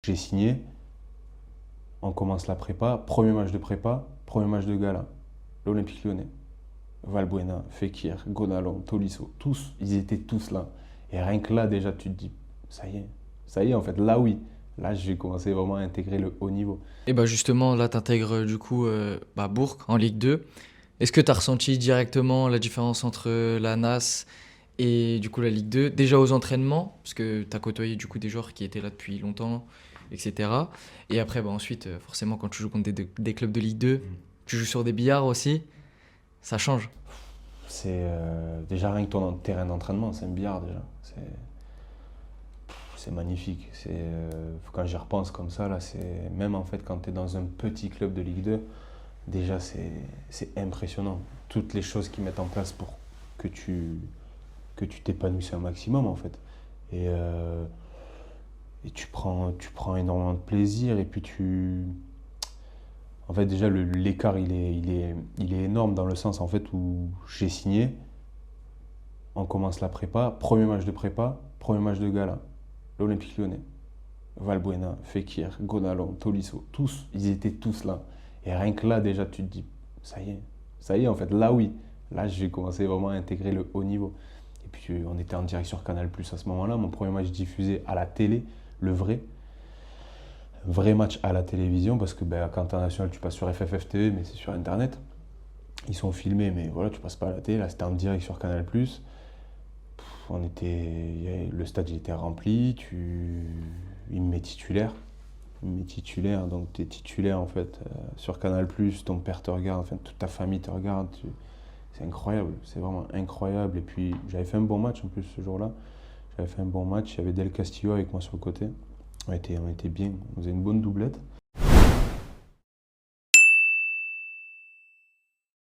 J'ai signé, on commence la prépa, premier match de prépa, premier match de gala, l'Olympique Lyonnais. Valbuena, Fekir, Gonalon, Tolisso, tous, ils étaient tous là. Et rien que là, déjà, tu te dis, ça y est, en fait, là oui, là j'ai commencé vraiment à intégrer le haut niveau. Et bah justement, là, tu intègres du coup Bourg en Ligue 2. Est-ce que tu as ressenti directement la différence entre la NAS et du coup la Ligue 2, déjà aux entraînements, parce que tu as côtoyé du coup des joueurs qui étaient là depuis longtemps, etc. Et après, bah, ensuite, forcément, quand tu joues contre des clubs de Ligue 2, tu joues sur des billards aussi, ça change. C'est déjà rien que ton terrain d'entraînement, c'est un billard déjà. C'est magnifique. Quand j'y repense comme ça, là, même en fait quand tu es dans un petit club de Ligue 2, déjà c'est impressionnant. Toutes les choses qu'ils mettent en place pour que que tu t'épanouisses un maximum en fait. Et, euh, et tu prends énormément de plaisir et puis En fait déjà l'écart il est énorme dans le sens en fait où j'ai signé, on commence la prépa, premier match de prépa, premier match de gala, l'Olympique Lyonnais. Valbuena, Fekir, Gonalon, Tolisso, tous, ils étaient tous là. Et rien que là, déjà, tu te dis, ça y est, en fait, là oui, là j'ai commencé vraiment à intégrer le haut niveau. Et puis on était en direct sur Canal Plus à ce moment-là, mon premier match diffusé à la télé, le vrai match à la télévision, parce que ben, quand international, tu passes sur FFF TV, mais c'est sur Internet. Ils sont filmés, mais voilà, tu passes pas à la télé. Là, c'était en direct sur Canal Plus. Le stade il était rempli, il me met titulaire. Il me met titulaire, donc tu es titulaire en fait sur Canal+, ton père te regarde, enfin toute ta famille te regarde. C'est incroyable, c'est vraiment incroyable. Et puis j'avais fait un bon match en plus ce jour-là. J'avais fait un bon match, il y avait Del Castillo avec moi sur le côté. On était bien, on faisait une bonne doublette.